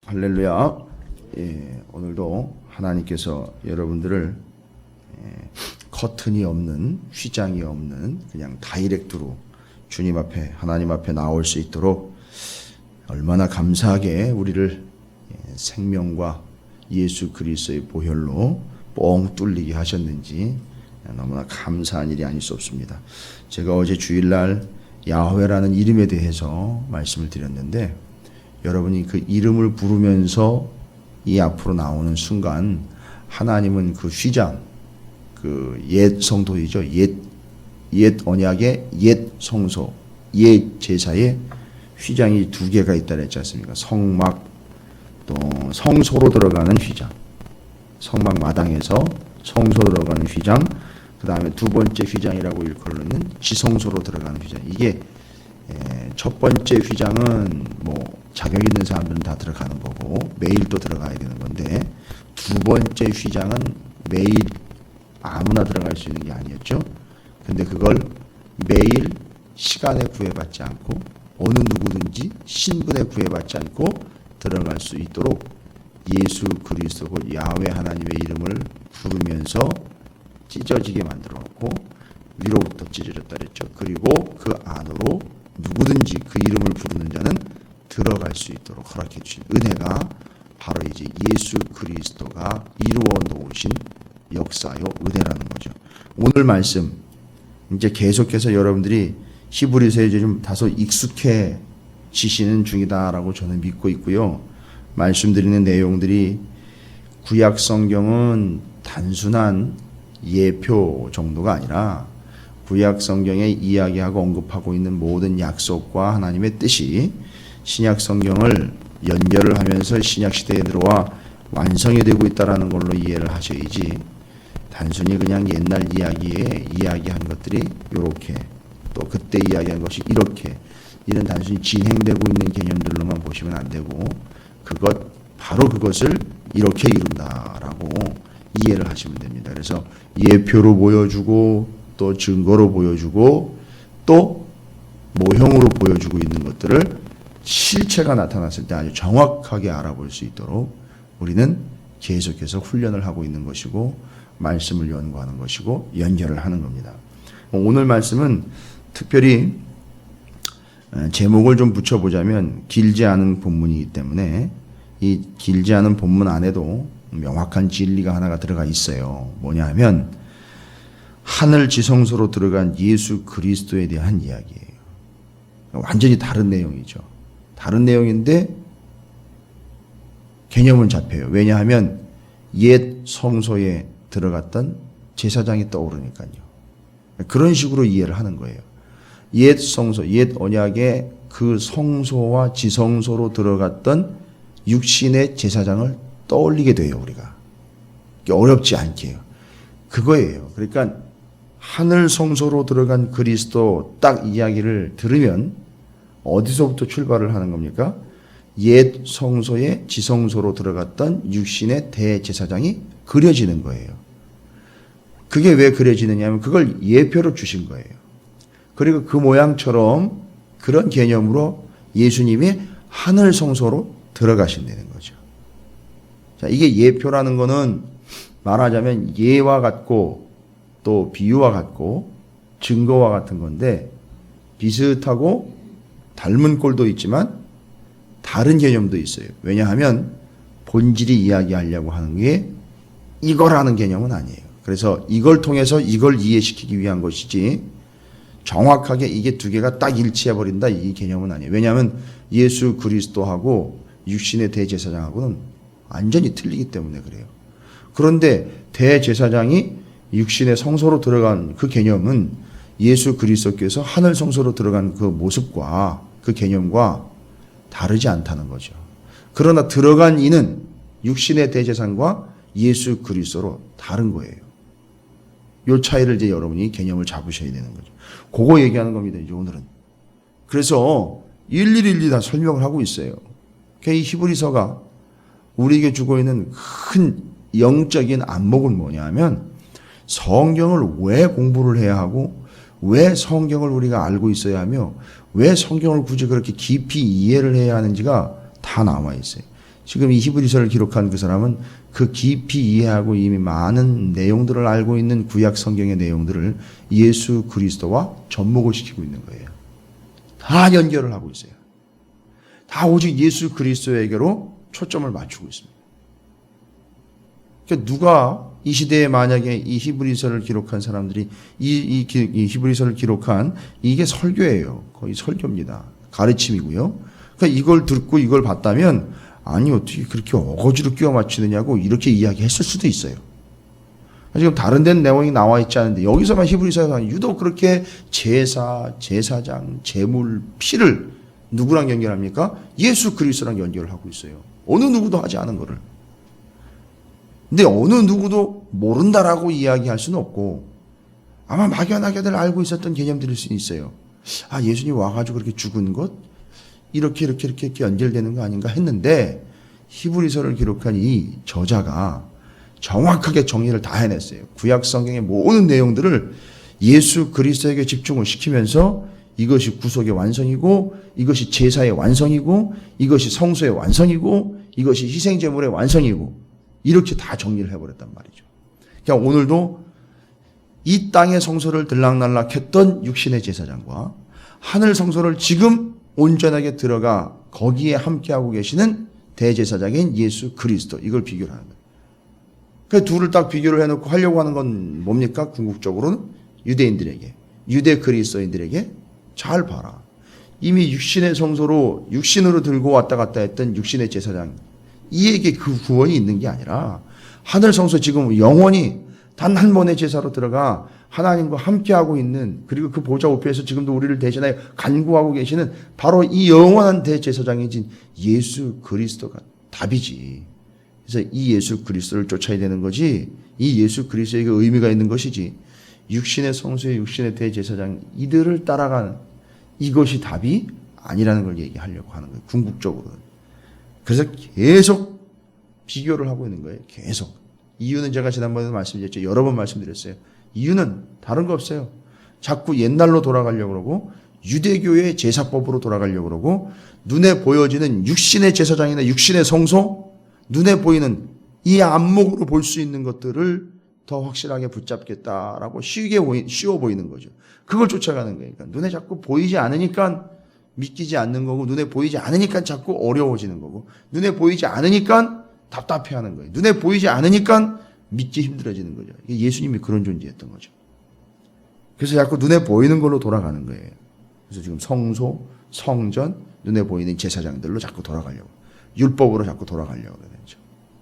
할렐루야. 오늘도 하나님께서 여러분들을 커튼이 없는, 휘장이 없는 그냥 다이렉트로 주님 앞에, 하나님 앞에 나올 수 있도록 얼마나 감사하게 우리를 생명과 예수 그리스도의 보혈로 뻥 뚫리게 하셨는지 너무나 감사한 일이 아닐 수 없습니다. 제가 어제 주일날 야훼라는 이름에 대해서 말씀을 드렸는데, 여러분이 그 이름을 부르면서 이 앞으로 나오는 순간 하나님은 그 휘장, 그 옛 성도이죠. 옛 언약의 옛 성소, 옛 제사의 휘장이 두 개가 있다 그랬지 않습니까? 성막, 또 성소로 들어가는 휘장, 성막 마당에서 성소 들어가는 휘장, 그 다음에 두 번째 휘장이라고 일컬는 지성소로 들어가는 휘장. 이게 첫 번째 휘장은 뭐 자격 있는 사람들은 다 들어가는 거고 매일 또 들어가야 되는 건데, 두 번째 휘장은 매일 아무나 들어갈 수 있는 게 아니었죠. 근데 그걸 매일 시간에 구애받지 않고 어느 누구든지 신분에 구애받지 않고 들어갈 수 있도록 예수 그리스도 곧 야훼 하나님의 이름을 부르면서 찢어지게 만들어놓고 위로부터 찢어졌다 그랬죠. 그리고 그 안으로 누구든지 그 이름을 부르는 자는 들어갈 수 있도록 허락해 주신 은혜가 바로 이제 예수 그리스도가 이루어 놓으신 역사요 은혜라는 거죠. 오늘 말씀 이제 계속해서 여러분들이 히브리서에 이제 좀 다소 익숙해지시는 중이다라고 저는 믿고 있고요. 말씀드리는 내용들이 구약 성경은 단순한 예표 정도가 아니라 구약 성경에 이야기하고 언급하고 있는 모든 약속과 하나님의 뜻이 신약 성경을 연결을 하면서 신약 시대에 들어와 완성이 되고 있다는 걸로 이해를 하셔야지, 단순히 그냥 옛날 이야기에 이야기한 것들이 이렇게, 또 그때 이야기한 것이 이렇게, 이런 단순히 진행되고 있는 개념들로만 보시면 안 되고, 바로 그것을 이렇게 이룬다라고 이해를 하시면 됩니다. 그래서 예표로 보여주고 또 증거로 보여주고 또 모형으로 보여주고 있는 것들을 실체가 나타났을 때 아주 정확하게 알아볼 수 있도록 우리는 계속해서 훈련을 하고 있는 것이고, 말씀을 연구하는 것이고, 연결을 하는 겁니다. 오늘 말씀은 특별히 제목을 좀 붙여보자면 길지 않은 본문이기 때문에 이 길지 않은 본문 안에도 명확한 진리가 하나가 들어가 있어요. 뭐냐 하면 하늘 지성소로 들어간 예수 그리스도에 대한 이야기예요. 완전히 다른 내용이죠. 다른 내용인데 개념은 잡혀요. 왜냐하면 옛 성소에 들어갔던 제사장이 떠오르니까요. 그런 식으로 이해를 하는 거예요. 옛 성소, 옛 언약의 그 성소와 지성소로 들어갔던 육신의 제사장을 떠올리게 돼요, 우리가. 어렵지 않게요. 그거예요. 그러니까 하늘 성소로 들어간 그리스도 딱 이야기를 들으면 어디서부터 출발을 하는 겁니까? 옛 성소에 지성소로 들어갔던 육신의 대제사장이 그려지는 거예요. 그게 왜 그려지느냐 하면 그걸 예표로 주신 거예요. 그리고 그 모양처럼 그런 개념으로 예수님이 하늘 성소로 들어가신다는 거죠. 자, 이게 예표라는 거는 말하자면 예와 같고 또 비유와 같고 증거와 같은 건데, 비슷하고 닮은 꼴도 있지만 다른 개념도 있어요. 왜냐하면 본질이 이야기하려고 하는 게 이거라는 개념은 아니에요. 그래서 이걸 통해서 이걸 이해시키기 위한 것이지 정확하게 이게 두 개가 딱 일치해버린다 이 개념은 아니에요. 왜냐하면 예수 그리스도하고 육신의 대제사장하고는 완전히 틀리기 때문에 그래요. 그런데 대제사장이 육신의 성소로 들어간 그 개념은 예수 그리스도께서 하늘 성소로 들어간 그 모습과 그 개념과 다르지 않다는 거죠. 그러나 들어간 이는 육신의 대제사장과 예수 그리스도로 다른 거예요. 이 차이를 이제 여러분이 개념을 잡으셔야 되는 거죠. 그거 얘기하는 겁니다, 이제 오늘은. 그래서 일일이 다 설명을 하고 있어요. 이 히브리서가 우리에게 주고 있는 큰 영적인 안목은 뭐냐면, 성경을 왜 공부를 해야 하고 왜 성경을 우리가 알고 있어야 하며 왜 성경을 굳이 그렇게 깊이 이해를 해야 하는지가 다 나와 있어요. 지금 이 히브리서를 기록한 그 사람은 그 깊이 이해하고 이미 많은 내용들을 알고 있는 구약 성경의 내용들을 예수 그리스도와 접목을 시키고 있는 거예요. 다 연결을 하고 있어요. 다 오직 예수 그리스도에게로 초점을 맞추고 있습니다. 그러니까 누가 이 시대에 만약에 이 히브리서를 기록한 사람들이 이 히브리서를 기록한 이게 설교예요. 거의 설교입니다. 가르침이고요. 그러니까 이걸 듣고 이걸 봤다면 아니 어떻게 그렇게 어거지로 끼워 맞추느냐고 이렇게 이야기했을 수도 있어요. 지금 다른 데는 내용이 나와 있지 않은데 여기서만 히브리서에서 유독 그렇게 제사, 제사장, 제물, 피를 누구랑 연결합니까? 예수 그리스도랑 연결을 하고 있어요. 어느 누구도 하지 않은 거를. 근데 어느 누구도 모른다라고 이야기할 수는 없고 아마 막연하게들 알고 있었던 개념들일 수 있어요. 아, 예수님 와가지고 그렇게 죽은 것? 이렇게 연결되는 거 아닌가 했는데 히브리서를 기록한 이 저자가 정확하게 정리를 다 해냈어요. 구약 성경의 모든 내용들을 예수 그리스도에게 집중을 시키면서 이것이 구속의 완성이고 이것이 제사의 완성이고 이것이 성소의 완성이고 이것이 희생제물의 완성이고 이렇게 다 정리를 해버렸단 말이죠. 그러니까 오늘도 이 땅의 성소를 들락날락 했던 육신의 제사장과 하늘 성소를 지금 온전하게 들어가 거기에 함께하고 계시는 대제사장인 예수 그리스도 이걸 비교를 하는 거예요. 그 둘을 딱 비교를 해놓고 하려고 하는 건 뭡니까? 궁극적으로는 유대인들에게 유대 그리스도인들에게 잘 봐라. 이미 육신의 성소로 육신으로 들고 왔다 갔다 했던 육신의 제사장 이에게 그 구원이 있는 게 아니라 하늘 성소 지금 영원히 단 한 번의 제사로 들어가 하나님과 함께하고 있는 그리고 그 보좌 우편에서 지금도 우리를 대신하여 간구하고 계시는 바로 이 영원한 대제사장이신 예수 그리스도가 답이지. 그래서 이 예수 그리스도를 쫓아야 되는 거지 이 예수 그리스도에게 의미가 있는 것이지 육신의 성소의 육신의 대제사장 이들을 따라가는 이것이 답이 아니라는 걸 얘기하려고 하는 거예요. 궁극적으로는. 그래서 계속 비교를 하고 있는 거예요. 계속. 이유는 제가 지난번에도 말씀드렸죠. 여러 번 말씀드렸어요. 이유는 다른 거 없어요. 자꾸 옛날로 돌아가려고 그러고 유대교의 제사법으로 돌아가려고 그러고 눈에 보여지는 육신의 제사장이나 육신의 성소 눈에 보이는 이 안목으로 볼 수 있는 것들을 더 확실하게 붙잡겠다라고 쉬워 보이는 거죠. 그걸 쫓아가는 거예요. 그러니까 눈에 자꾸 보이지 않으니까 믿기지 않는 거고 눈에 보이지 않으니까 자꾸 어려워지는 거고 눈에 보이지 않으니까 답답해하는 거예요. 눈에 보이지 않으니까 믿기 힘들어지는 거죠. 예수님이 그런 존재였던 거죠. 그래서 자꾸 눈에 보이는 걸로 돌아가는 거예요. 그래서 지금 성소, 성전, 눈에 보이는 제사장들로 자꾸 돌아가려고 율법으로 자꾸 돌아가려고 그러죠.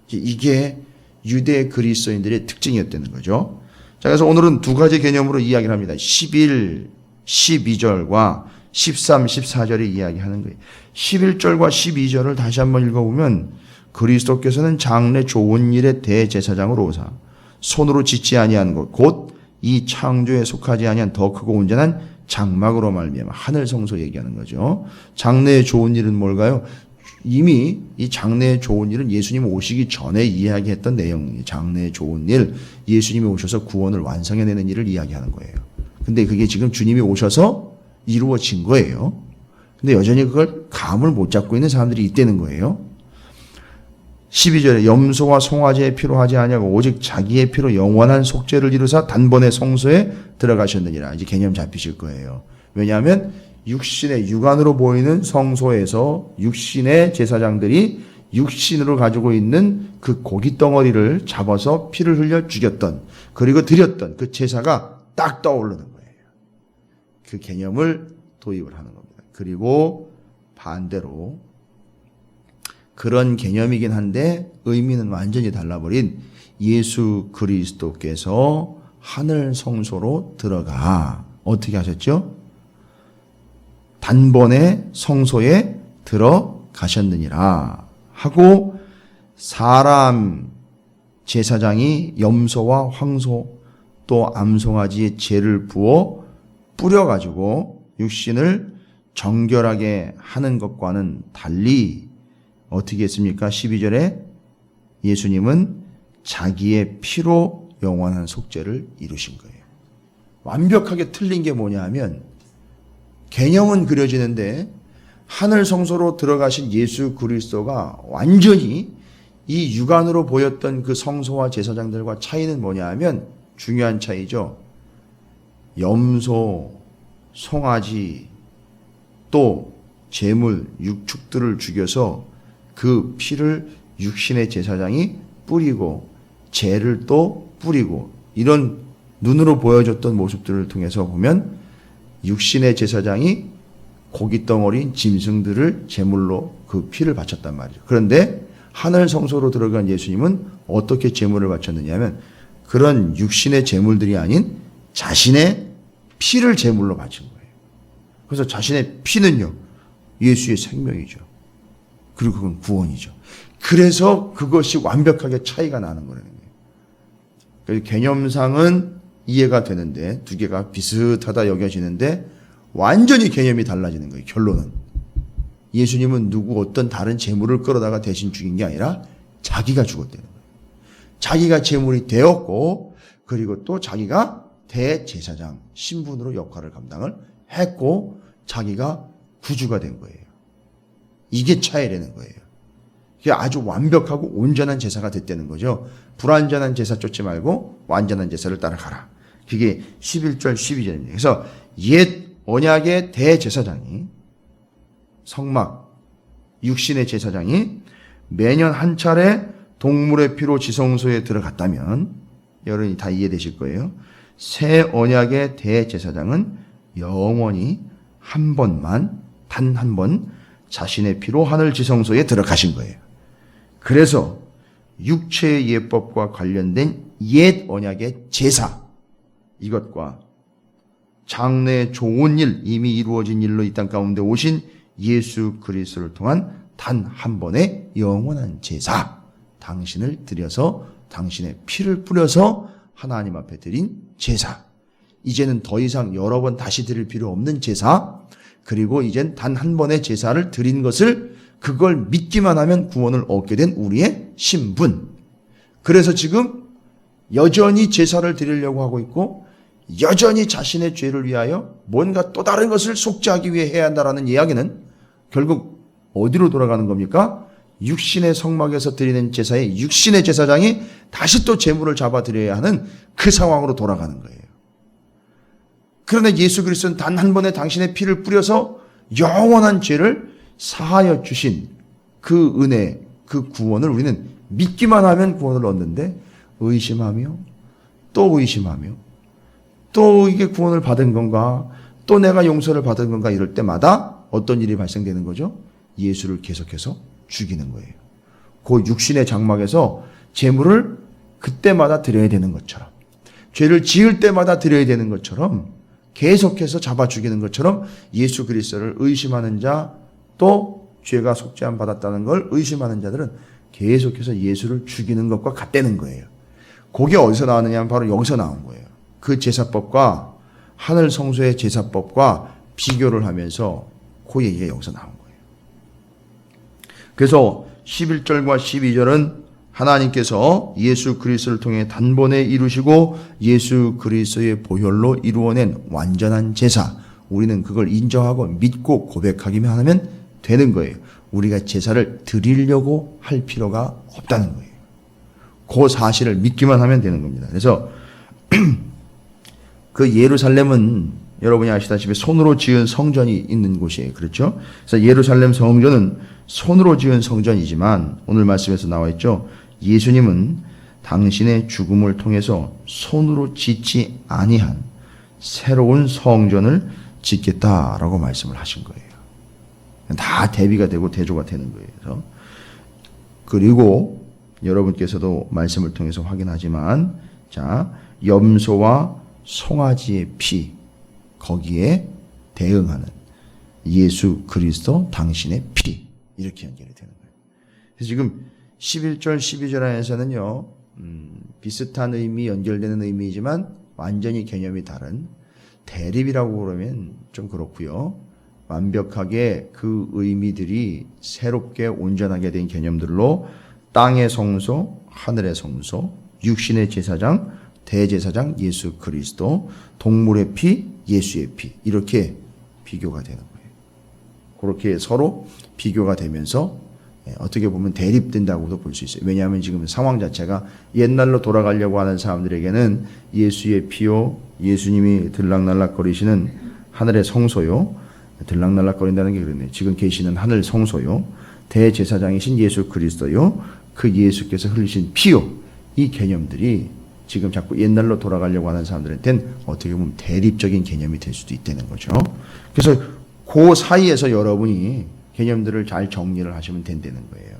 이게 유대 그리스도인들의 특징이었다는 거죠. 자, 그래서 오늘은 두 가지 개념으로 이야기를 합니다. 11, 12절과 13, 14절의 이야기하는 거예요. 11절과 12절을 다시 한번 읽어보면 그리스도께서는 장래 좋은 일의 대제사장으로 오사 손으로 짓지 아니한 것 곧 이 창조에 속하지 아니한 더 크고 온전한 장막으로 말미암아 하늘 성소 얘기하는 거죠. 장래의 좋은 일은 뭘까요? 이미 이 장래의 좋은 일은 예수님 오시기 전에 이야기했던 내용이에요. 장래의 좋은 일, 예수님이 오셔서 구원을 완성해내는 일을 이야기하는 거예요. 근데 그게 지금 주님이 오셔서 이루어진 거예요. 근데 여전히 그걸 감을 못 잡고 있는 사람들이 있다는 거예요. 12절에 염소와 송아지의 피로 하지 아니하고 오직 자기의 피로 영원한 속죄를 이루사 단번에 성소에 들어가셨느니라. 이제 개념 잡히실 거예요. 왜냐하면 육신의 육안으로 보이는 성소에서 육신의 제사장들이 육신으로 가지고 있는 그 고기 덩어리를 잡아서 피를 흘려 죽였던 그리고 드렸던 그 제사가 딱 떠오르는 거예요. 그 개념을 도입을 하는 겁니다. 그리고 반대로 그런 개념이긴 한데 의미는 완전히 달라버린 예수 그리스도께서 하늘 성소로 들어가 어떻게 하셨죠? 단번에 성소에 들어가셨느니라 하고 사람 제사장이 염소와 황소 또 암송아지의 죄를 부어 뿌려가지고 육신을 정결하게 하는 것과는 달리 어떻게 했습니까? 12절에 예수님은 자기의 피로 영원한 속죄를 이루신 거예요. 완벽하게 틀린 게 뭐냐 하면 개념은 그려지는데 하늘 성소로 들어가신 예수 그리스도가 완전히 이 육안으로 보였던 그 성소와 제사장들과 차이는 뭐냐 하면 중요한 차이죠. 염소, 송아지, 또 제물, 육축들을 죽여서 그 피를 육신의 제사장이 뿌리고 재를 또 뿌리고 이런 눈으로 보여줬던 모습들을 통해서 보면 육신의 제사장이 고깃덩어리 짐승들을 제물로 그 피를 바쳤단 말이죠. 그런데 하늘 성소로 들어간 예수님은 어떻게 제물을 바쳤느냐 하면 그런 육신의 제물들이 아닌 자신의 피를 제물로 바친 거예요. 그래서 자신의 피는요, 예수의 생명이죠. 그리고 그건 구원이죠. 그래서 그것이 완벽하게 차이가 나는 거라는 거예요. 그래서 개념상은 이해가 되는데 두 개가 비슷하다 여겨지는데 완전히 개념이 달라지는 거예요. 결론은 예수님은 누구 어떤 다른 제물을 끌어다가 대신 죽인 게 아니라 자기가 죽었다는 거예요. 자기가 제물이 되었고 그리고 또 자기가 대제사장 신분으로 역할을 감당을 했고 자기가 구주가 된 거예요. 이게 차이라는 거예요. 이게 아주 완벽하고 온전한 제사가 됐다는 거죠. 불완전한 제사 쫓지 말고 완전한 제사를 따라가라. 그게 11절 12절입니다. 그래서 옛 언약의 대제사장이 성막 육신의 제사장이 매년 한 차례 동물의 피로 지성소에 들어갔다면 여러분이 다 이해되실 거예요. 새 언약의 대제사장은 영원히 한 번만 단 한 번 자신의 피로 하늘 지성소에 들어가신 거예요. 그래서 육체의 예법과 관련된 옛 언약의 제사 이것과 장래의 좋은 일 이미 이루어진 일로 이 땅 가운데 오신 예수 그리스도를 통한 단 한 번의 영원한 제사 당신을 들여서 당신의 피를 뿌려서 하나님 앞에 드린 제사 이제는 더 이상 여러 번 다시 드릴 필요 없는 제사 그리고 이젠 단 한 번의 제사를 드린 것을 그걸 믿기만 하면 구원을 얻게 된 우리의 신분. 그래서 지금 여전히 제사를 드리려고 하고 있고 여전히 자신의 죄를 위하여 뭔가 또 다른 것을 속죄하기 위해 해야 한다라는 이야기는 결국 어디로 돌아가는 겁니까? 육신의 성막에서 드리는 제사에 육신의 제사장이 다시 또 제물을 잡아 드려야 하는 그 상황으로 돌아가는 거예요. 그러나 예수 그리스도는 단 한 번에 당신의 피를 뿌려서 영원한 죄를 사하여 주신 그 은혜, 그 구원을 우리는 믿기만 하면 구원을 얻는데 의심하며 또 의심하며 또 이게 구원을 받은 건가 또 내가 용서를 받은 건가 이럴 때마다 어떤 일이 발생되는 거죠? 예수를 계속해서 죽이는 거예요. 그 육신의 장막에서 제물을 그때마다 드려야 되는 것처럼 죄를 지을 때마다 드려야 되는 것처럼 계속해서 잡아 죽이는 것처럼 예수 그리스도를 의심하는 자 또 죄가 속죄함 받았다는 걸 의심하는 자들은 계속해서 예수를 죽이는 것과 같다는 거예요. 그게 어디서 나왔느냐 하면 바로 여기서 나온 거예요. 그 제사법과 하늘 성소의 제사법과 비교를 하면서 그 얘기가 여기서 나온 거예요. 그래서 11절과 12절은 하나님께서 예수 그리스도를 통해 단번에 이루시고 예수 그리스도의 보혈로 이루어낸 완전한 제사 우리는 그걸 인정하고 믿고 고백하기만 하면 되는 거예요. 우리가 제사를 드리려고 할 필요가 없다는 거예요. 그 사실을 믿기만 하면 되는 겁니다. 그래서 그 예루살렘은 여러분이 아시다시피 손으로 지은 성전이 있는 곳이에요. 그렇죠? 그래서 예루살렘 성전은 손으로 지은 성전이지만 오늘 말씀에서 나와 있죠. 예수님은 당신의 죽음을 통해서 손으로 짓지 아니한 새로운 성전을 짓겠다라고 말씀을 하신 거예요. 다 대비가 되고 대조가 되는 거예요. 그리고 여러분께서도 말씀을 통해서 확인하지만 자, 염소와 송아지의 피 거기에 대응하는 예수 그리스도 당신의 피 이렇게 연결이 되는 거예요. 그래서 지금 11절 12절 안에서는요 비슷한 의미 연결되는 의미이지만 완전히 개념이 다른 대립이라고 그러면 좀 그렇고요. 완벽하게 그 의미들이 새롭게 온전하게 된 개념들로 땅의 성소, 하늘의 성소, 육신의 제사장, 대제사장 예수 그리스도, 동물의 피, 예수의 피 이렇게 비교가 되는 거예요. 그렇게 서로 비교가 되면서 어떻게 보면 대립된다고도 볼 수 있어요. 왜냐하면 지금 상황 자체가 옛날로 돌아가려고 하는 사람들에게는 예수의 피요, 예수님이 들락날락거리시는 하늘의 성소요, 들락날락거린다는 게 그러네요. 지금 계시는 하늘 성소요, 대제사장이신 예수 그리스도요, 그 예수께서 흘리신 피요, 이 개념들이 지금 자꾸 옛날로 돌아가려고 하는 사람들한테는 어떻게 보면 대립적인 개념이 될 수도 있다는 거죠. 그래서 그 사이에서 여러분이 개념들을 잘 정리를 하시면 된다는 거예요.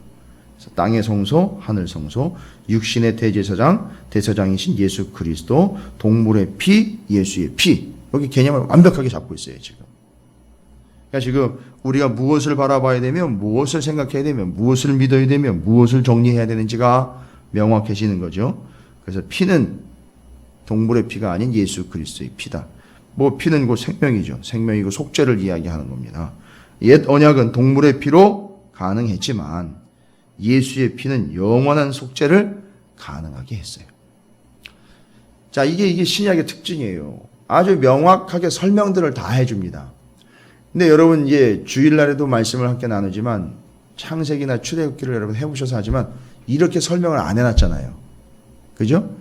그래서 땅의 성소, 하늘 성소, 육신의 대제사장, 대제사장이신 예수 그리스도, 동물의 피, 예수의 피. 여기 개념을 완벽하게 잡고 있어요, 지금. 그러니까 지금 우리가 무엇을 바라봐야 되면, 무엇을 생각해야 되면, 무엇을 믿어야 되면, 무엇을 정리해야 되는지가 명확해지는 거죠. 그래서 피는 동물의 피가 아닌 예수 그리스도의 피다. 뭐 피는 곧 생명이죠. 생명이고 속죄를 이야기하는 겁니다. 옛 언약은 동물의 피로 가능했지만 예수의 피는 영원한 속죄를 가능하게 했어요. 자, 이게 신약의 특징이에요. 아주 명확하게 설명들을 다 해줍니다. 근데 여러분 이제 주일날에도 말씀을 함께 나누지만 창세기나 출애굽기를 여러분 해보셔서 하지만 이렇게 설명을 안 해놨잖아요. 그죠?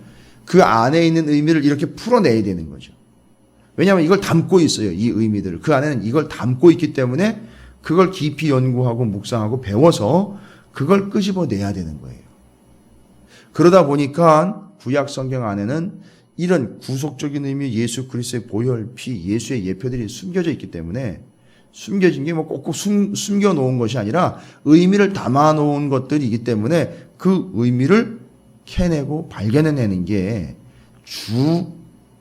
그 안에 있는 의미를 이렇게 풀어내야 되는 거죠. 왜냐하면 이걸 담고 있어요. 이 의미들을. 그 안에는 이걸 담고 있기 때문에 그걸 깊이 연구하고 묵상하고 배워서 그걸 끄집어내야 되는 거예요. 그러다 보니까 구약 성경 안에는 이런 구속적인 의미, 예수 그리스도의 보혈, 피, 예수의 예표들이 숨겨져 있기 때문에 숨겨진 게 뭐 꼭꼭 숨겨놓은 것이 아니라 의미를 담아놓은 것들이기 때문에 그 의미를 캐내고 발견해내는 게 주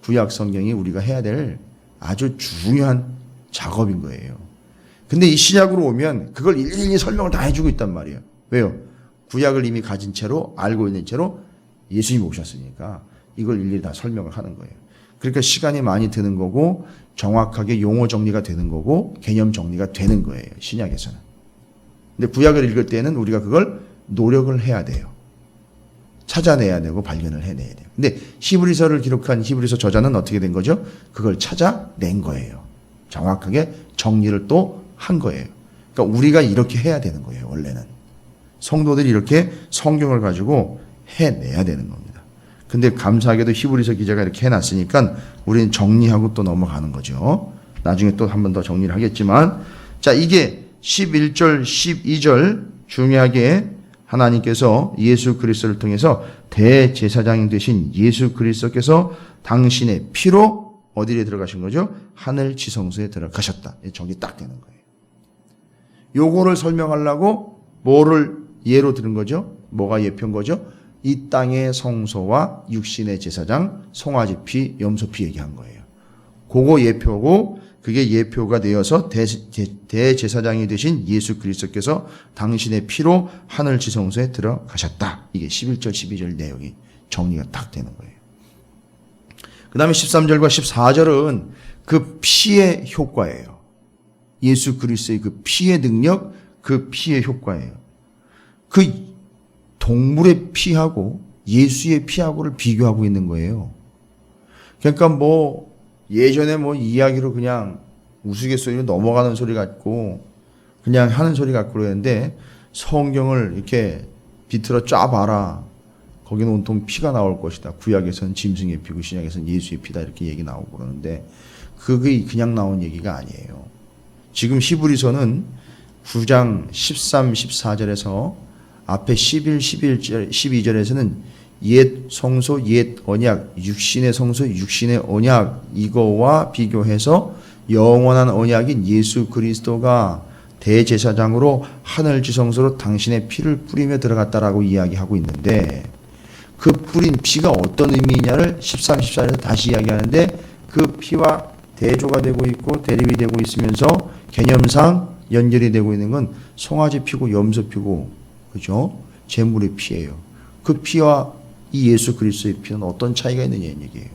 구약 성경이 우리가 해야 될 아주 중요한 작업인 거예요. 근데 이 신약으로 오면 그걸 일일이 설명을 다 해주고 있단 말이에요. 왜요? 구약을 이미 가진 채로 알고 있는 채로 예수님이 오셨으니까 이걸 일일이 다 설명을 하는 거예요. 그러니까 시간이 많이 드는 거고 정확하게 용어 정리가 되는 거고 개념 정리가 되는 거예요. 신약에서는. 근데 구약을 읽을 때는 우리가 그걸 노력을 해야 돼요. 찾아내야 되고 발견을 해내야 돼요. 근데 히브리서를 기록한 히브리서 저자는 어떻게 된 거죠? 그걸 찾아낸 거예요. 정확하게 정리를 또 한 거예요. 그러니까 우리가 이렇게 해야 되는 거예요. 원래는. 성도들이 이렇게 성경을 가지고 해내야 되는 겁니다. 근데 감사하게도 히브리서 기자가 이렇게 해놨으니까 우리는 정리하고 또 넘어가는 거죠. 나중에 또 한 번 더 정리를 하겠지만, 자, 이게 11절, 12절 중요하게 하나님께서 예수 그리스도를 통해서 대제사장이 되신 예수 그리스도께서 당신의 피로 어디에 들어가신 거죠? 하늘 지성소에 들어가셨다. 정리 딱 되는 거예요. 요거를 설명하려고 뭐를 예로 들은 거죠? 뭐가 예표인 거죠? 이 땅의 성소와 육신의 제사장, 송아지 피, 염소 피 얘기한 거예요. 그거 예표고 그게 예표가 되어서 대제사장이 되신 예수 그리스도께서 당신의 피로 하늘 지성소에 들어가셨다. 이게 11절, 12절 내용이 정리가 딱 되는 거예요. 그 다음에 13절과 14절은 그 피의 효과예요. 예수 그리스도의 그 피의 능력, 그 피의 효과예요. 그 동물의 피하고 예수의 피하고를 비교하고 있는 거예요. 그러니까 뭐 예전에 뭐 이야기로 그냥 우스갯소리로 넘어가는 소리 같고 그냥 하는 소리 같고 그러는데 성경을 이렇게 비틀어 쫙 봐라. 거기는 온통 피가 나올 것이다. 구약에서는 짐승의 피고 신약에서는 예수의 피다 이렇게 얘기 나오고 그러는데 그게 그냥 나온 얘기가 아니에요. 지금 히브리서는 9장 13, 14절에서 앞에 11, 11절, 12절에서는 옛 성소, 옛 언약, 육신의 성소, 육신의 언약 이거와 비교해서 영원한 언약인 예수 그리스도가 대제사장으로 하늘 지성소로 당신의 피를 뿌리며 들어갔다라고 이야기하고 있는데 그 뿌린 피가 어떤 의미냐를 13, 14절에서 다시 이야기하는데 그 피와 대조가 되고 있고 대립이 되고 있으면서 개념상 연결이 되고 있는 건 송아지 피고 염소 피고 그죠? 제물의 피예요. 그 피와 이 예수 그리스도의 피는 어떤 차이가 있느냐는 얘기예요.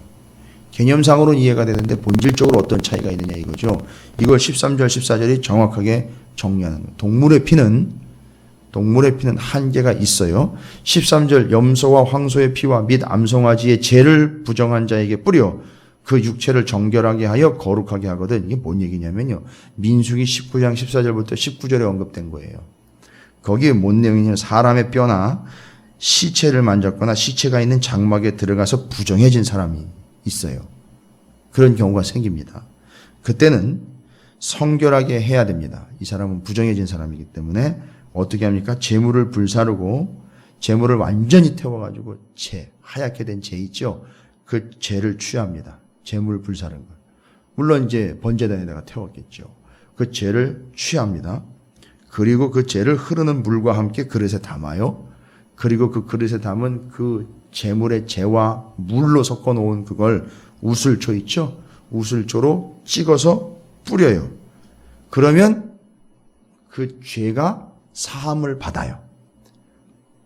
개념상으로는 이해가 되는데 본질적으로 어떤 차이가 있느냐 이거죠. 이걸 13절, 14절이 정확하게 정리하는 거예요. 동물의 피는 한계가 있어요. 13절 염소와 황소의 피와 및 암송아지의 죄를 부정한 자에게 뿌려 그 육체를 정결하게 하여 거룩하게 하거든. 이게 뭔 얘기냐면요. 민수기 19장 14절부터 19절에 언급된 거예요. 거기에 뭔 내용이냐면 사람의 뼈나 시체를 만졌거나 시체가 있는 장막에 들어가서 부정해진 사람이 있어요. 그런 경우가 생깁니다. 그때는 성결하게 해야 됩니다. 이 사람은 부정해진 사람이기 때문에 어떻게 합니까? 재물을 불사르고 재물을 완전히 태워가지고 하얗게 된 재 있죠? 그 재를 취합니다. 재물을 불사른 걸. 물론 이제 번제단에다가 태웠겠죠. 그 재를 취합니다. 그리고 그 재를 흐르는 물과 함께 그릇에 담아요. 그리고 그 그릇에 담은 그 재물의 재와 물로 섞어 놓은 그걸 우슬초 있죠? 우슬초로 찍어서 뿌려요. 그러면 그 죄가 사함을 받아요.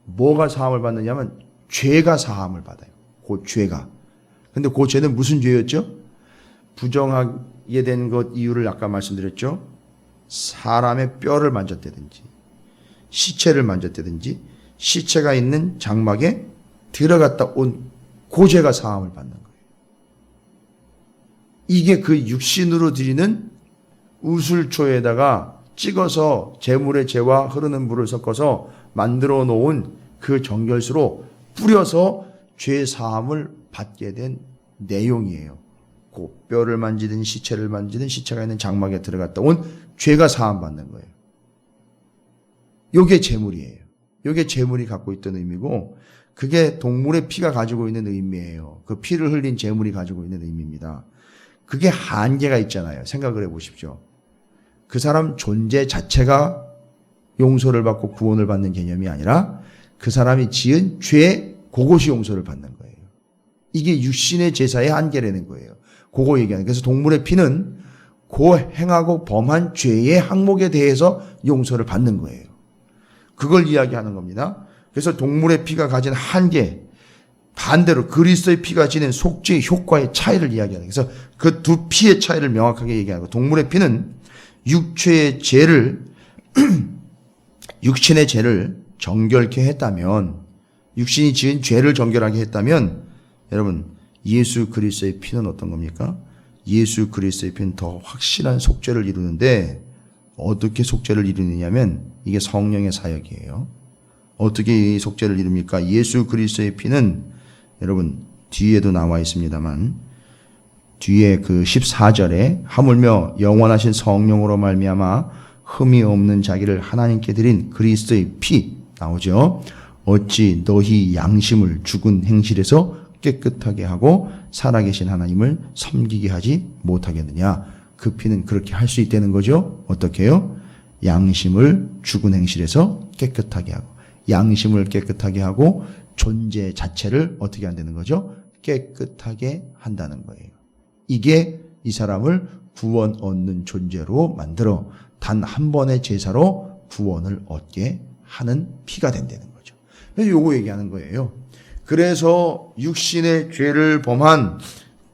뭐가 사함을 받느냐면 죄가 사함을 받아요. 그 죄가. 근데 그 죄는 무슨 죄였죠? 부정하게 된 것 이유를 아까 말씀드렸죠? 사람의 뼈를 만졌다든지 시체를 만졌다든지 시체가 있는 장막에 들어갔다 온 그 죄가 사함을 받는 거예요. 이게 그 육신으로 드리는 우슬초에다가 찍어서 재물의 재와 흐르는 물을 섞어서 만들어 놓은 그 정결수로 뿌려서 죄 사함을 받게 된 내용이에요. 그 뼈를 만지든 시체를 만지든 시체가 있는 장막에 들어갔다 온 죄가 사함 받는 거예요. 요게 재물이에요. 요게 재물이 갖고 있던 의미고 그게 동물의 피가 가지고 있는 의미예요. 그 피를 흘린 재물이 가지고 있는 의미입니다. 그게 한계가 있잖아요. 생각을 해보십시오. 그 사람 존재 자체가 용서를 받고 구원을 받는 개념이 아니라 그 사람이 지은 죄 그것이 용서를 받는 거예요. 이게 육신의 제사의 한계라는 거예요. 그거 얘기하는. 그래서 동물의 피는 그 행하고 범한 죄의 항목에 대해서 용서를 받는 거예요. 그걸 이야기하는 겁니다. 그래서 동물의 피가 가진 한계, 반대로 그리스도의 피가 지닌 속죄의 효과의 차이를 이야기하는. 그래서 그 두 피의 차이를 명확하게 얘기하고 동물의 피는 육체의 죄를 육신의 죄를 정결케 했다면 육신이 지은 죄를 정결하게 했다면 여러분 예수 그리스도의 피는 어떤 겁니까? 예수 그리스도의 피는 더 확실한 속죄를 이루는데 어떻게 속죄를 이루느냐면 이게 성령의 사역이에요. 어떻게 이 속죄를 이룹니까? 예수 그리스도의 피는 여러분 뒤에도 나와 있습니다만 뒤에 그 14절에 하물며 영원하신 성령으로 말미암아 흠이 없는 자기를 하나님께 드린 그리스도의 피 나오죠. 어찌 너희 양심을 죽은 행실에서 깨끗하게 하고 살아계신 하나님을 섬기게 하지 못하겠느냐. 그 피는 그렇게 할 수 있다는 거죠. 어떻게 해요? 양심을 죽은 행실에서 깨끗하게 하고 양심을 깨끗하게 하고 존재 자체를 어떻게 한다는 거죠? 깨끗하게 한다는 거예요. 이게 이 사람을 구원 얻는 존재로 만들어 단 한 번의 제사로 구원을 얻게 하는 피가 된다는 거죠. 그래서 요거 얘기하는 거예요. 그래서 육신의 죄를 범한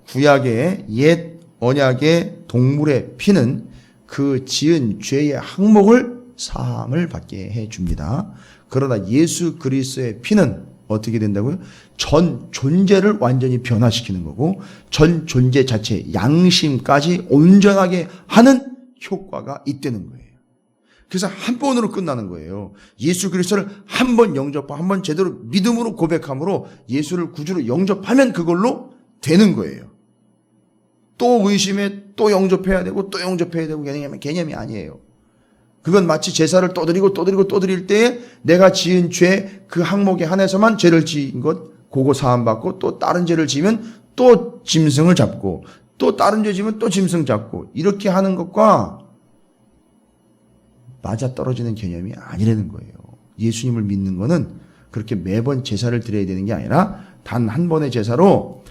구약의 옛 언약의 동물의 피는 그 지은 죄의 항목을 사함을 받게 해줍니다. 그러나 예수 그리스도의 피는 어떻게 된다고요? 전 존재를 완전히 변화시키는 거고 전 존재 자체 양심까지 온전하게 하는 효과가 있다는 거예요. 그래서 한 번으로 끝나는 거예요. 예수 그리스도를 한 번 영접하고 한 번 제대로 믿음으로 고백함으로 예수를 구주로 영접하면 그걸로 되는 거예요. 또 의심해 또 영접해야 되고 또 영접해야 되고 개념이 아니에요. 그건 마치 제사를 또 드릴 때에 내가 지은 죄 그 항목에 한해서만 죄를 지은 것 그거 사함받고 또 다른 죄를 지으면 또 짐승을 잡고 또 다른 죄 지으면 또 짐승 잡고 이렇게 하는 것과 맞아떨어지는 개념이 아니라는 거예요. 예수님을 믿는 거는 그렇게 매번 제사를 드려야 되는 게 아니라 단 한 번의 제사로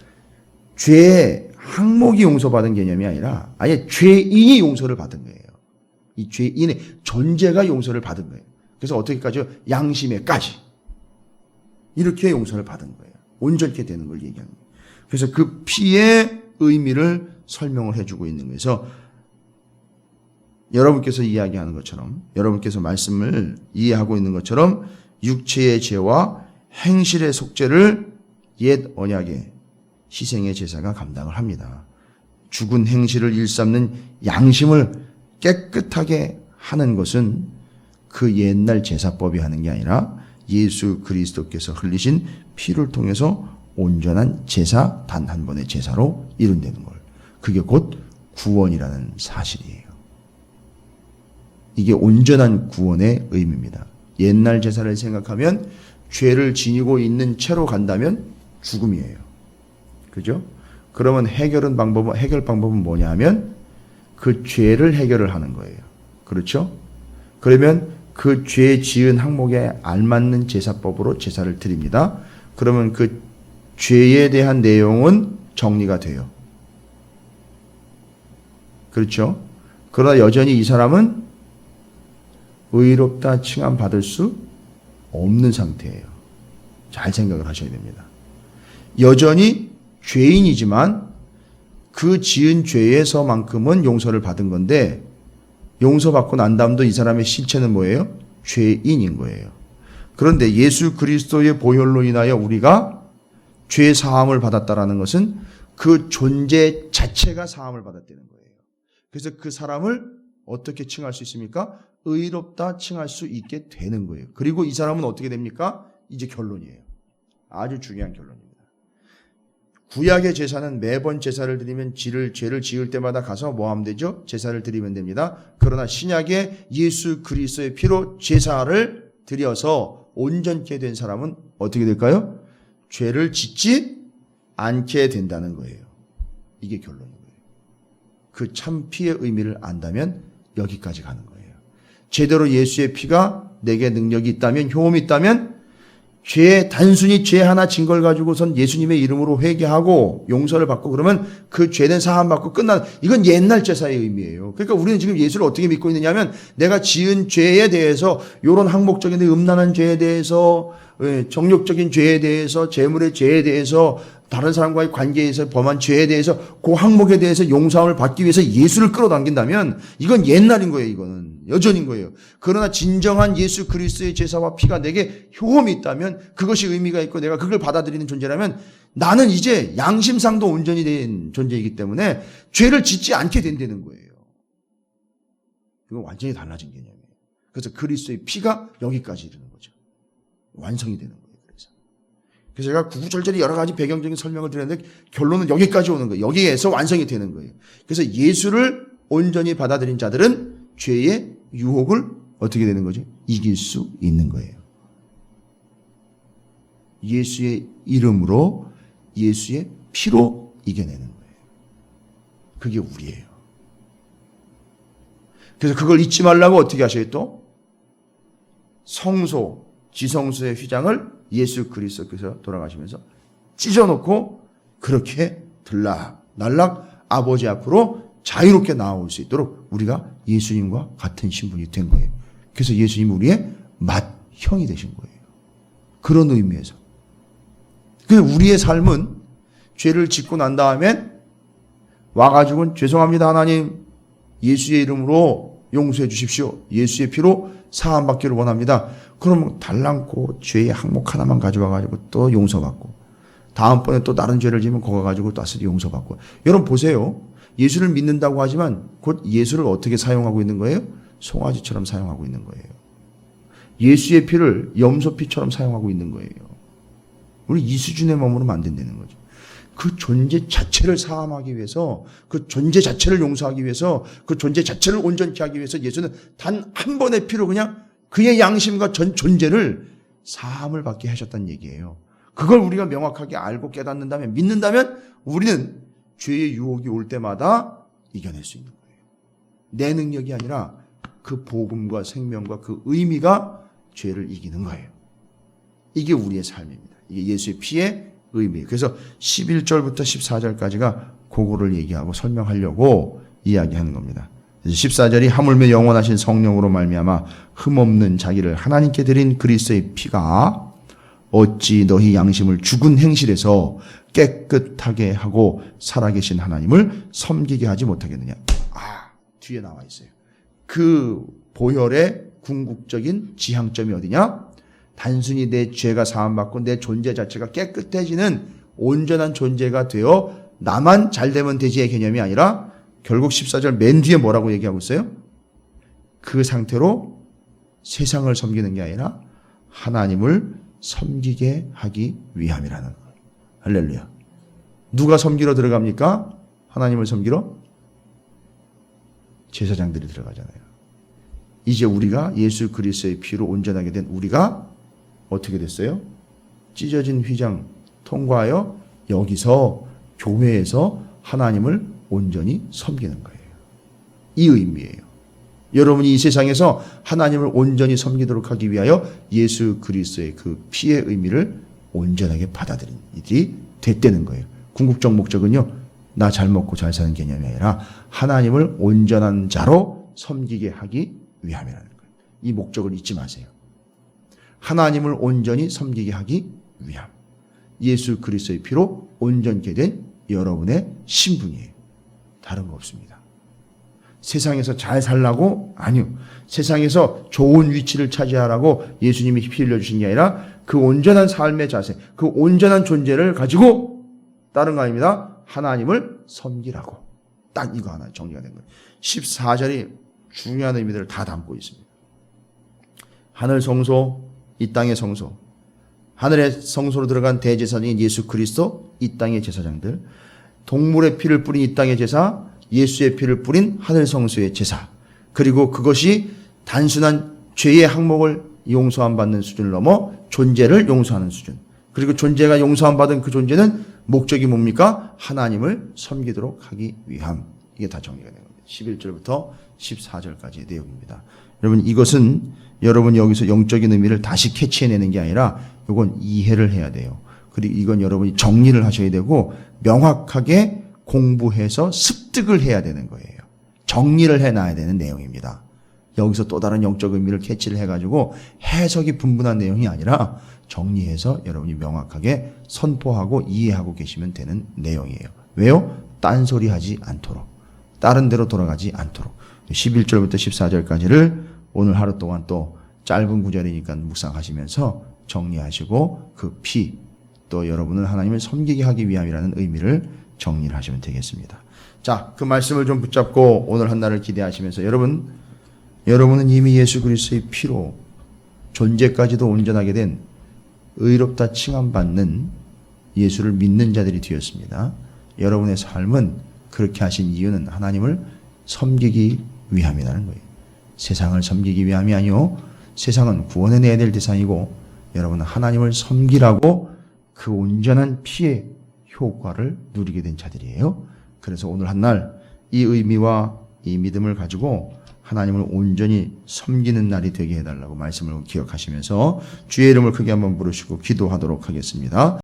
죄의 항목이 용서받은 개념이 아니라 아예 죄인이 용서를 받은 거예요. 이 죄인의 존재가 용서를 받은 거예요. 그래서 어떻게까지요? 양심에까지 이렇게 용서를 받은 거예요. 온전케 되는 걸 얘기하는 거예요. 그래서 그 피의 의미를 설명을 해주고 있는 거예요. 그래서 여러분께서 이야기하는 것처럼 여러분께서 말씀을 이해하고 있는 것처럼 육체의 죄와 행실의 속죄를 옛 언약의 희생의 제사가 감당을 합니다. 죽은 행실을 일삼는 양심을 깨끗하게 하는 것은 그 옛날 제사법이 하는 게 아니라 예수 그리스도께서 흘리신 피를 통해서 온전한 제사, 단 한 번의 제사로 이룬다는 걸. 그게 곧 구원이라는 사실이에요. 이게 온전한 구원의 의미입니다. 옛날 제사를 생각하면 죄를 지니고 있는 채로 간다면 죽음이에요. 그죠? 그러면 해결 방법은 뭐냐 하면 그 죄를 해결을 하는 거예요. 그렇죠? 그러면 그 죄 지은 항목에 알맞는 제사법으로 제사를 드립니다. 그러면 그 죄에 대한 내용은 정리가 돼요. 그렇죠? 그러나 여전히 이 사람은 의롭다 칭함받을 수 없는 상태예요. 잘 생각을 하셔야 됩니다. 여전히 죄인이지만 그 지은 죄에서만큼은 용서를 받은 건데 용서받고 난 다음도 이 사람의 실체는 뭐예요? 죄인인 거예요. 그런데 예수 그리스도의 보혈로 인하여 우리가 죄 사함을 받았다라는 것은 그 존재 자체가 사함을 받았다는 거예요. 그래서 그 사람을 어떻게 칭할 수 있습니까? 의롭다 칭할 수 있게 되는 거예요. 그리고 이 사람은 어떻게 됩니까? 이제 결론이에요. 아주 중요한 결론입니다. 구약의 제사는 매번 제사를 드리면 죄를 지을 때마다 가서 뭐 하면 되죠? 제사를 드리면 됩니다. 그러나 신약의 예수 그리스도의 피로 제사를 드려서 온전케 된 사람은 어떻게 될까요? 죄를 짓지 않게 된다는 거예요. 이게 결론인 거예요. 그 참 피의 의미를 안다면 여기까지 가는 거예요. 제대로 예수의 피가 내게 능력이 있다면, 효험이 있다면 단순히 죄 하나 진 걸 가지고선 예수님의 이름으로 회개하고 용서를 받고 그러면 그 죄는 사함받고 끝나는, 이건 옛날 제사의 의미예요. 그러니까 우리는 지금 예수를 어떻게 믿고 있느냐 하면 내가 지은 죄에 대해서, 이런 항목적인 음란한 죄에 대해서, 정욕적인 죄에 대해서, 재물의 죄에 대해서, 다른 사람과의 관계에서 범한 죄에 대해서 그 항목에 대해서 용서함을 받기 위해서 예수를 끌어당긴다면 이건 옛날인 거예요. 이거는 여전인 거예요. 그러나 진정한 예수 그리스도의 제사와 피가 내게 효험이 있다면, 그것이 의미가 있고 내가 그걸 받아들이는 존재라면 나는 이제 양심상도 온전히 된 존재이기 때문에 죄를 짓지 않게 된다는 거예요. 이건 완전히 달라진 개념이에요. 그래서 그리스도의 피가 여기까지 이르는 거죠. 완성이 되는 거예요. 그래서 제가 구구절절히 여러 가지 배경적인 설명을 드렸는데 결론은 여기까지 오는 거예요. 여기에서 완성이 되는 거예요. 그래서 예수를 온전히 받아들인 자들은 죄의 유혹을 어떻게 되는 거죠? 이길 수 있는 거예요. 예수의 이름으로, 예수의 피로 이겨내는 거예요. 그게 우리예요. 그래서 그걸 잊지 말라고 어떻게 하셔요 또? 성소, 지성소의 휘장을 예수 그리스도께서 돌아가시면서 찢어놓고 그렇게 들락날락 아버지 앞으로 자유롭게 나아올 수 있도록 우리가 예수님과 같은 신분이 된 거예요. 그래서 예수님이 우리의 맏형이 되신 거예요. 그런 의미에서. 그래서 우리의 삶은 죄를 짓고 난 다음에 와가지고는 죄송합니다 하나님, 예수의 이름으로 용서해 주십시오. 예수의 피로 사함 받기를 원합니다. 그럼 달랑코 죄의 항목 하나만 가져와가지고 또 용서받고, 다음번에 또 다른 죄를 지면 그거 가지고 또 용서받고. 여러분 보세요. 예수를 믿는다고 하지만 곧 예수를 어떻게 사용하고 있는 거예요? 송아지처럼 사용하고 있는 거예요. 예수의 피를 염소피처럼 사용하고 있는 거예요. 우리 이 수준에 머무르면 안 된다는 거죠. 그 존재 자체를 사함하기 위해서, 그 존재 자체를 용서하기 위해서, 그 존재 자체를 온전케 하기 위해서 예수는 단 한 번의 피로 그냥 그의 양심과 전 존재를 사함을 받게 하셨다는 얘기예요. 그걸 우리가 명확하게 알고 깨닫는다면, 믿는다면 우리는 죄의 유혹이 올 때마다 이겨낼 수 있는 거예요. 내 능력이 아니라 그 복음과 생명과 그 의미가 죄를 이기는 거예요. 이게 우리의 삶입니다. 이게 예수의 피의 의미예요. 그래서 11절부터 14절까지가 그거를 얘기하고 설명하려고 이야기하는 겁니다. 14절이 하물며 영원하신 성령으로 말미암아 흠없는 자기를 하나님께 드린 그리스도의 피가 어찌 너희 양심을 죽은 행실에서 깨끗하게 하고 살아계신 하나님을 섬기게 하지 못하겠느냐. 뒤에 나와 있어요. 그 보혈의 궁극적인 지향점이 어디냐? 단순히 내 죄가 사함받고 내 존재 자체가 깨끗해지는 온전한 존재가 되어 나만 잘 되면 되지의 개념이 아니라 결국 14절 맨 뒤에 뭐라고 얘기하고 있어요? 그 상태로 세상을 섬기는 게 아니라 하나님을 섬기게 하기 위함이라는 거예요. 할렐루야. 누가 섬기러 들어갑니까? 하나님을 섬기러? 제사장들이 들어가잖아요. 이제 우리가 예수 그리스도의 피로 온전하게 된 우리가 어떻게 됐어요? 찢어진 휘장 통과하여 여기서 교회에서 하나님을 온전히 섬기는 거예요. 이 의미예요. 여러분이 이 세상에서 하나님을 온전히 섬기도록 하기 위하여 예수 그리스도의 그 피의 의미를 온전하게 받아들인 이들이 됐다는 거예요. 궁극적 목적은요, 나 잘 먹고 잘 사는 개념이 아니라 하나님을 온전한 자로 섬기게 하기 위함이라는 거예요. 이 목적을 잊지 마세요. 하나님을 온전히 섬기게 하기 위함. 예수 그리스도의 피로 온전케 된 여러분의 신분이에요. 다른 거 없습니다. 세상에서 잘 살라고? 아니요. 세상에서 좋은 위치를 차지하라고 예수님이 피 흘려주신 게 아니라 그 온전한 삶의 자세, 그 온전한 존재를 가지고 다른 거 아닙니다. 하나님을 섬기라고. 딱 이거 하나 정리가 된 거예요. 14절이 중요한 의미들을 다 담고 있습니다. 하늘 성소, 이 땅의 성소. 하늘의 성소로 들어간 대제사장인 예수 그리스도, 이 땅의 제사장들. 동물의 피를 뿌린 이 땅의 제사, 예수의 피를 뿌린 하늘 성소의 제사. 그리고 그것이 단순한 죄의 항목을 용서함 받는 수준을 넘어 존재를 용서하는 수준. 그리고 존재가 용서함 받은 그 존재는 목적이 뭡니까? 하나님을 섬기도록 하기 위함. 이게 다 정리가 된 겁니다. 11절부터 14절까지의 내용입니다. 여러분, 이것은 여러분이 여기서 영적인 의미를 다시 캐치해내는 게 아니라 이건 이해를 해야 돼요. 그리고 이건 여러분이 정리를 하셔야 되고 명확하게 공부해서 습득을 해야 되는 거예요. 정리를 해놔야 되는 내용입니다. 여기서 또 다른 영적 의미를 캐치를 해가지고 해석이 분분한 내용이 아니라 정리해서 여러분이 명확하게 선포하고 이해하고 계시면 되는 내용이에요. 왜요? 딴소리 하지 않도록. 다른 데로 돌아가지 않도록. 11절부터 14절까지를 오늘 하루 동안 또 짧은 구절이니까 묵상하시면서 정리하시고 그 피, 또 여러분을 하나님을 섬기게 하기 위함이라는 의미를 정리를 하시면 되겠습니다. 자, 그 말씀을 좀 붙잡고 오늘 한 날을 기대하시면서 여러분은 이미 예수 그리스도의 피로 존재까지도 온전하게 된 의롭다 칭함받는 예수를 믿는 자들이 되었습니다. 여러분의 삶은 그렇게 하신 이유는 하나님을 섬기기 위함이라는 거예요. 세상을 섬기기 위함이 아니요, 세상은 구원해내야 될 대상이고 여러분은 하나님을 섬기라고 그 온전한 피의 효과를 누리게 된 자들이에요. 그래서 오늘 한 날 이 의미와 이 믿음을 가지고 하나님을 온전히 섬기는 날이 되게 해달라고 말씀을 기억하시면서 주의 이름을 크게 한번 부르시고 기도하도록 하겠습니다.